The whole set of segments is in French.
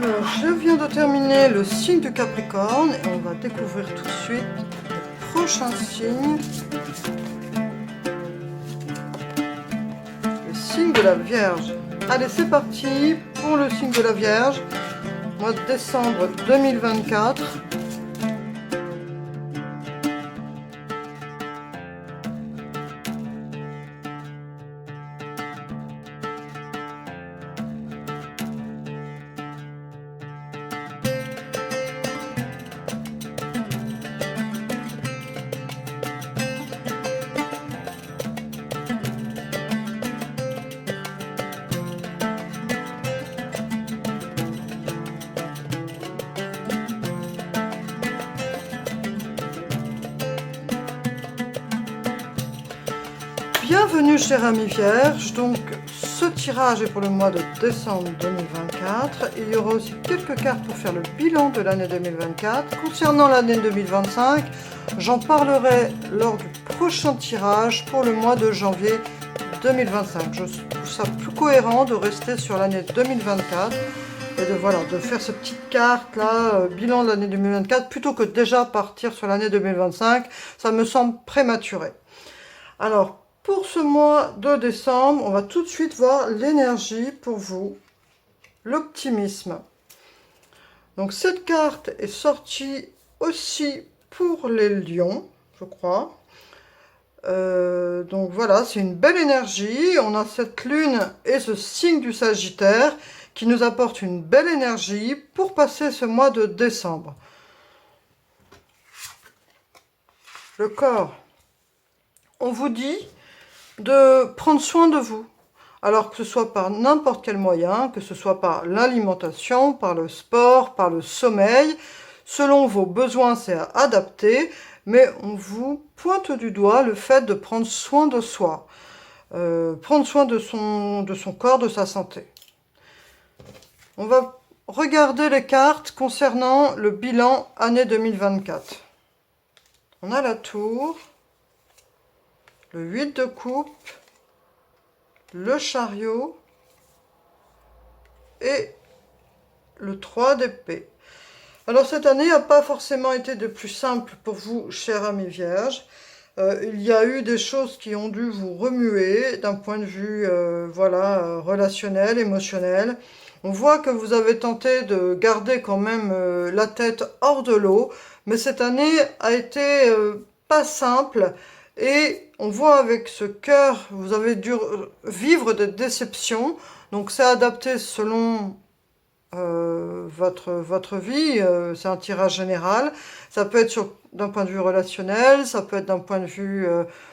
Alors, je viens de terminer le signe du Capricorne et on va découvrir tout de suite le prochain signe, le signe de la Vierge. Allez, c'est parti pour le signe de la Vierge, mois de décembre 2024. Bienvenue chers amis Vierge, donc ce tirage est pour le mois de décembre 2024. Il y aura aussi quelques cartes pour faire le bilan de l'année 2024. Concernant l'année 2025, j'en parlerai lors du prochain tirage pour le mois de janvier 2025. Je trouve ça plus cohérent de rester sur l'année 2024 et de faire cette petite carte là, bilan de l'année 2024, plutôt que déjà partir sur l'année 2025. Ça me semble prématuré. Alors, pour ce mois de décembre, on va tout de suite voir l'énergie pour vous, l'optimisme. Donc cette carte est sortie aussi pour les lions, je crois. Donc voilà, c'est une belle énergie. On a cette lune et ce signe du Sagittaire qui nous apporte une belle énergie pour passer ce mois de décembre. Le corps. On vous dit de prendre soin de vous, alors que ce soit par n'importe quel moyen, que ce soit par l'alimentation, par le sport, par le sommeil, selon vos besoins c'est à adapter, mais on vous pointe du doigt le fait de prendre soin de soi, prendre soin de son corps, de sa santé. On va regarder les cartes concernant le bilan année 2024. On a la tour, le 8 de coupe, le chariot et le 3 d'épée. Alors cette année n'a pas forcément été de plus simple pour vous, chers amis vierges. Il y a eu des choses qui ont dû vous remuer d'un point de vue relationnel, émotionnel. On voit que vous avez tenté de garder quand même la tête hors de l'eau, mais cette année a été pas simple. Et on voit avec ce cœur, vous avez dû vivre des déceptions. Donc c'est adapté selon votre vie. C'est un tirage général. Ça peut être d'un point de vue relationnel, ça peut être d'un point de vue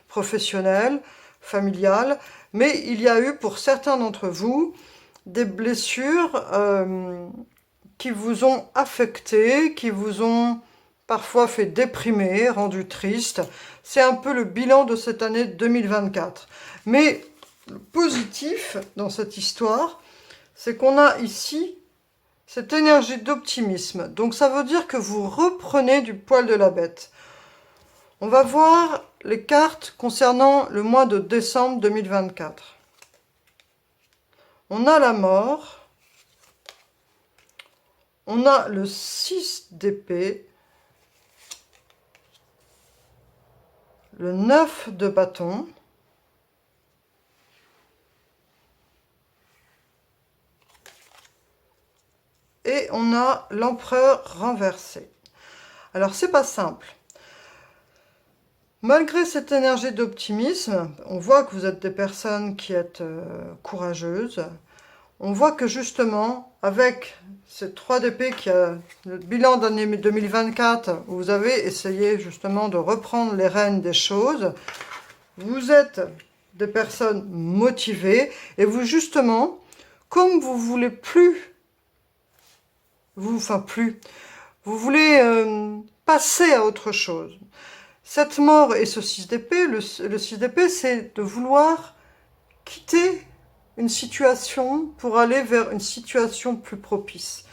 professionnel, familial. Mais il y a eu pour certains d'entre vous des blessures qui vous ont affecté, qui vous ont parfois fait déprimer, rendu triste. C'est un peu le bilan de cette année 2024. Mais le positif dans cette histoire, c'est qu'on a ici cette énergie d'optimisme. Donc ça veut dire que vous reprenez du poil de la bête. On va voir les cartes concernant le mois de décembre 2024. On a la mort. On a le 6 d'épée. Le 9 de bâton, et on a l'empereur renversé. Alors c'est pas simple. Malgré cette énergie d'optimisme, on voit que vous êtes des personnes qui êtes courageuses. On voit que justement, avec ces 3 d'épée qui a le bilan d'année 2024, où vous avez essayé justement de reprendre les rênes des choses, vous êtes des personnes motivées et vous justement, comme vous voulez vous voulez passer à autre chose. Cette mort et ce 6 d'épée, le 6 d'épée, c'est de vouloir quitter une situation pour aller vers une situation plus propice.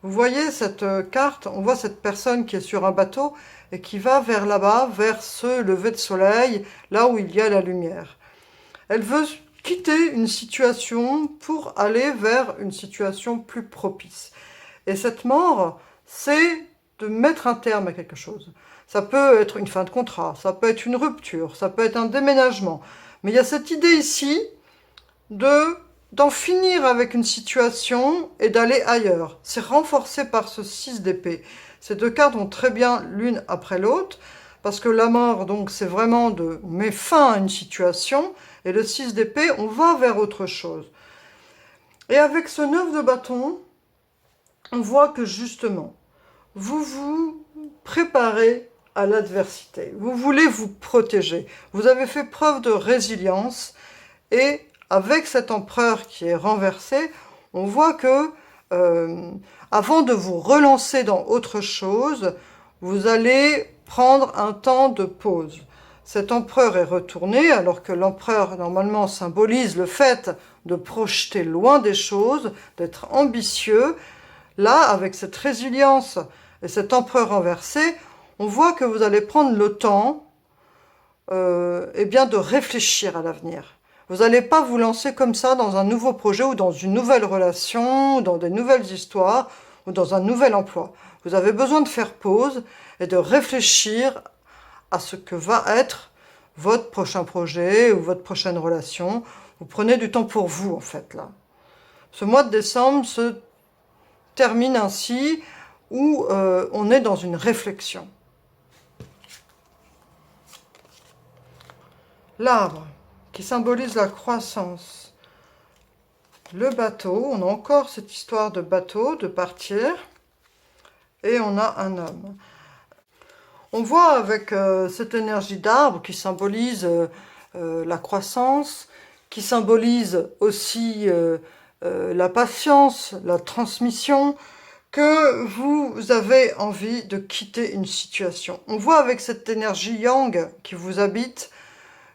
Vous voyez cette carte, on voit cette personne qui est sur un bateau et qui va vers là-bas, vers ce lever de soleil, là où il y a la lumière. Elle veut quitter une situation pour aller vers une situation plus propice. Et cette mort, c'est de mettre un terme à quelque chose. Ça peut être une fin de contrat, ça peut être une rupture, ça peut être un déménagement. Mais il y a cette idée ici d'en finir avec une situation et d'aller ailleurs. C'est renforcé par ce 6 d'épée. Ces deux cartes vont très bien l'une après l'autre, parce que la mort, donc, c'est vraiment de mettre fin à une situation, et le 6 d'épée, on va vers autre chose. Et avec ce 9 de bâton, on voit que justement, vous vous préparez à l'adversité. Vous voulez vous protéger. Vous avez fait preuve de résilience, et avec cet empereur qui est renversé, on voit que avant de vous relancer dans autre chose, vous allez prendre un temps de pause. Cet empereur est retourné, alors que l'empereur, normalement, symbolise le fait de projeter loin des choses, d'être ambitieux. Là, avec cette résilience et cet empereur renversé, on voit que vous allez prendre le temps eh bien, de réfléchir à l'avenir. Vous n'allez pas vous lancer comme ça dans un nouveau projet ou dans une nouvelle relation, ou dans des nouvelles histoires, ou dans un nouvel emploi. Vous avez besoin de faire pause et de réfléchir à ce que va être votre prochain projet ou votre prochaine relation. Vous prenez du temps pour vous, en fait, là. Ce mois de décembre se termine ainsi, où on est dans une réflexion. L'arbre, qui symbolise la croissance. Le bateau, on a encore cette histoire de bateau, de partir, et on a un homme. On voit avec cette énergie d'arbre qui symbolise la croissance, qui symbolise aussi la patience, la transmission, que vous avez envie de quitter une situation. On voit avec cette énergie yang qui vous habite,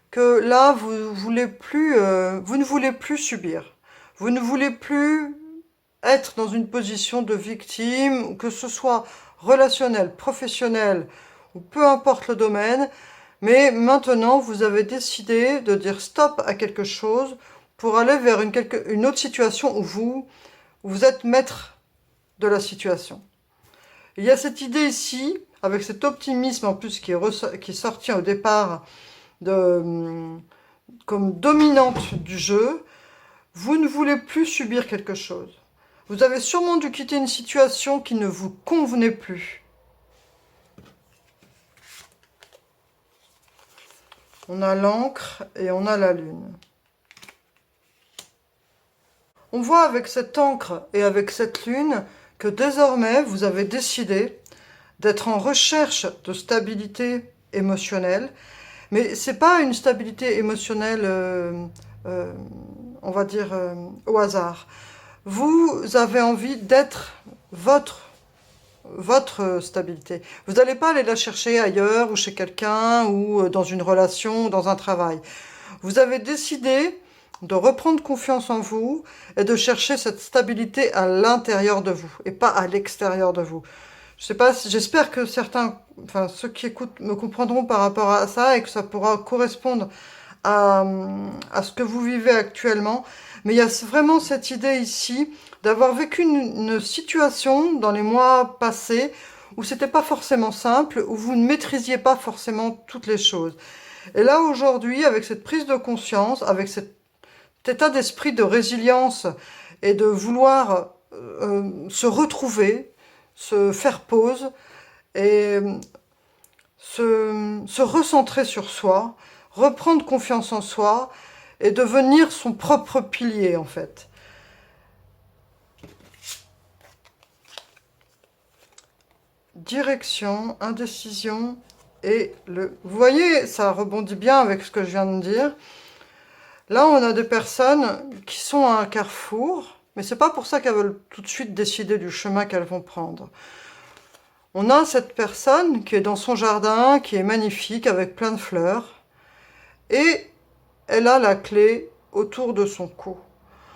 que là, vous ne voulez plus subir. Vous ne voulez plus être dans une position de victime, que ce soit relationnel, professionnel, ou peu importe le domaine, mais maintenant, vous avez décidé de dire stop à quelque chose pour aller vers une autre situation où vous êtes maître de la situation. Il y a cette idée ici, avec cet optimisme en plus qui est sorti au départ, comme dominante du jeu, vous ne voulez plus subir quelque chose. Vous avez sûrement dû quitter une situation qui ne vous convenait plus. On a l'encre et on a la lune. On voit avec cette encre et avec cette lune que désormais vous avez décidé d'être en recherche de stabilité émotionnelle. Mais ce n'est pas une stabilité émotionnelle, on va dire, au hasard. Vous avez envie d'être votre stabilité. Vous n'allez pas aller la chercher ailleurs ou chez quelqu'un ou dans une relation ou dans un travail. Vous avez décidé de reprendre confiance en vous et de chercher cette stabilité à l'intérieur de vous et pas à l'extérieur de vous. Je sais pas, j'espère que ceux qui écoutent me comprendront par rapport à ça et que ça pourra correspondre à ce que vous vivez actuellement. Mais il y a vraiment cette idée ici d'avoir vécu une situation dans les mois passés où c'était pas forcément simple, où vous ne maîtrisiez pas forcément toutes les choses. Et là, aujourd'hui, avec cette prise de conscience, avec cet état d'esprit de résilience et de vouloir se retrouver, se faire pause et se recentrer sur soi, reprendre confiance en soi et devenir son propre pilier en fait. Direction, indécision et Vous voyez, ça rebondit bien avec ce que je viens de dire. Là, on a des personnes qui sont à un carrefour, mais c'est pas pour ça qu'elles veulent tout de suite décider du chemin qu'elles vont prendre. On a cette personne qui est dans son jardin, qui est magnifique, avec plein de fleurs, et elle a la clé autour de son cou.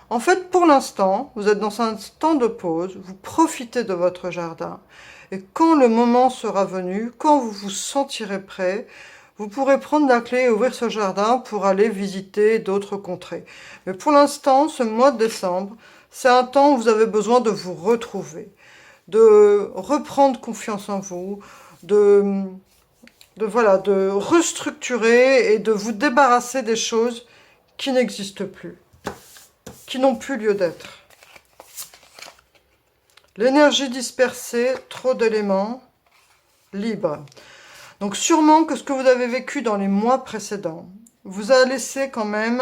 En fait, pour l'instant, vous êtes dans un temps de pause, vous profitez de votre jardin, et quand le moment sera venu, quand vous vous sentirez prêt, vous pourrez prendre la clé et ouvrir ce jardin pour aller visiter d'autres contrées. Mais pour l'instant, ce mois de décembre, c'est un temps où vous avez besoin de vous retrouver. de reprendre confiance en vous, voilà, de restructurer et de vous débarrasser des choses qui n'existent plus, qui n'ont plus lieu d'être. L'énergie dispersée, trop d'éléments, libre. Donc sûrement que ce que vous avez vécu dans les mois précédents vous a laissé quand même,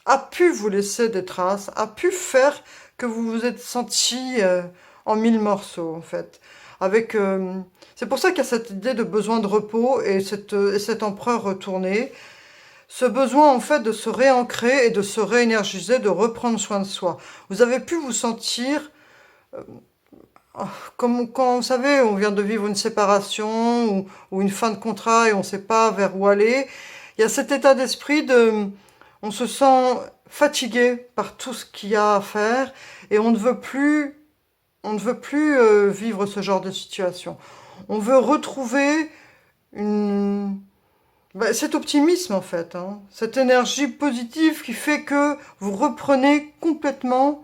a pu vous laisser des traces, a pu faire que vous vous êtes senti en 1000 morceaux en fait. Avec, c'est pour ça qu'il y a cette idée de besoin de repos et cet empereur retourné. Ce besoin en fait de se réancrer et de se réénergiser, de reprendre soin de soi. Vous avez pu vous sentir comme quand, vous savez, on vient de vivre une séparation ou une fin de contrat et on ne sait pas vers où aller. Il y a cet état d'esprit on se sent fatigué par tout ce qu'il y a à faire et on ne veut plus vivre ce genre de situation. On veut retrouver cet optimisme en fait, hein, cette énergie positive qui fait que vous reprenez complètement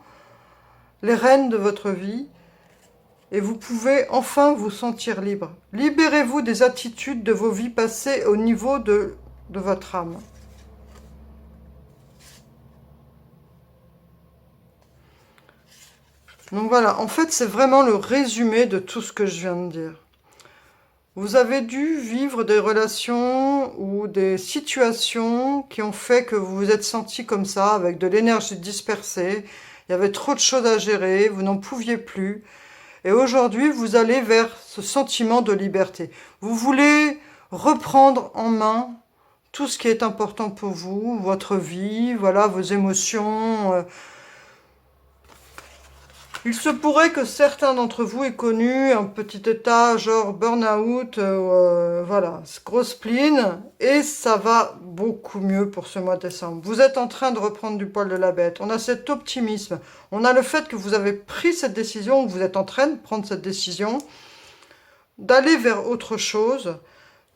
les rênes de votre vie et vous pouvez enfin vous sentir libre. Libérez-vous des attitudes de vos vies passées au niveau de votre âme. Donc voilà, en fait c'est vraiment le résumé de tout ce que je viens de dire. Vous avez dû vivre des relations ou des situations qui ont fait que vous vous êtes senti comme ça, avec de l'énergie dispersée. Il y avait trop de choses à gérer, vous n'en pouviez plus. Et aujourd'hui, vous allez vers ce sentiment de liberté. Vous voulez reprendre en main tout ce qui est important pour vous, votre vie, voilà, vos émotions. Il se pourrait que certains d'entre vous aient connu un petit état genre burn-out, voilà, grosse spleen, et ça va beaucoup mieux pour ce mois de décembre. Vous êtes en train de reprendre du poil de la bête. On a cet optimisme, on a le fait que vous avez pris cette décision, vous êtes en train de prendre cette décision, d'aller vers autre chose,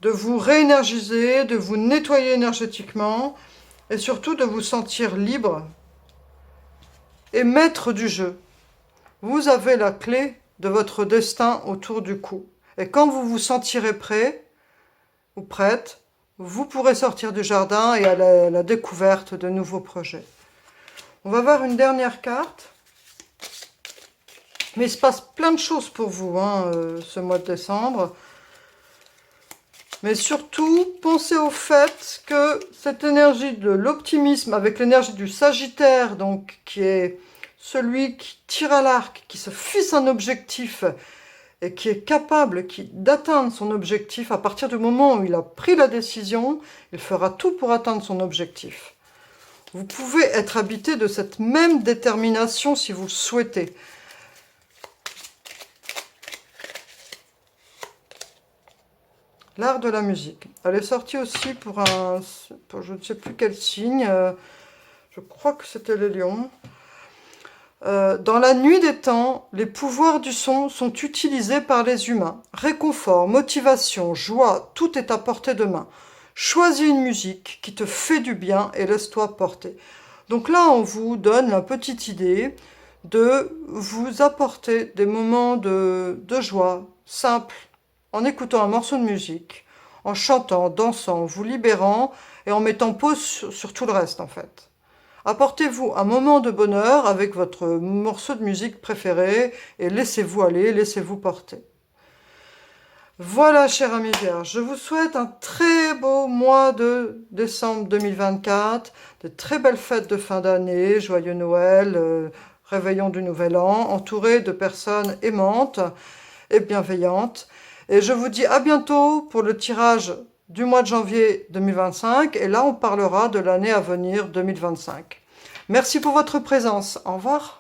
de vous réénergiser, de vous nettoyer énergétiquement, et surtout de vous sentir libre et maître du jeu. Vous avez la clé de votre destin autour du cou. Et quand vous vous sentirez prêt ou prête, vous pourrez sortir du jardin et à la découverte de nouveaux projets. On va voir une dernière carte. Mais il se passe plein de choses pour vous ce mois de décembre. Mais surtout, pensez au fait que cette énergie de l'optimisme avec l'énergie du Sagittaire, donc qui est celui qui tire à l'arc, qui se fixe un objectif et qui est capable d'atteindre son objectif à partir du moment où il a pris la décision, il fera tout pour atteindre son objectif. Vous pouvez être habité de cette même détermination si vous le souhaitez. L'art de la musique. Elle est sortie aussi pour je ne sais plus quel signe, je crois que c'était les lions. Dans la nuit des temps, les pouvoirs du son sont utilisés par les humains. Réconfort, motivation, joie, tout est à portée de main. Choisis une musique qui te fait du bien et laisse-toi porter. Donc là, on vous donne la petite idée de vous apporter des moments de joie simples, en écoutant un morceau de musique, en chantant, dansant, vous libérant et en mettant pause sur tout le reste en fait. Apportez-vous un moment de bonheur avec votre morceau de musique préféré et laissez-vous aller, laissez-vous porter. Voilà, chers amis vierges, je vous souhaite un très beau mois de décembre 2024, de très belles fêtes de fin d'année, joyeux Noël, réveillon du Nouvel An, entouré de personnes aimantes et bienveillantes. Et je vous dis à bientôt pour le tirage du mois de janvier 2025. Et là, on parlera de l'année à venir 2025. Merci pour votre présence. Au revoir.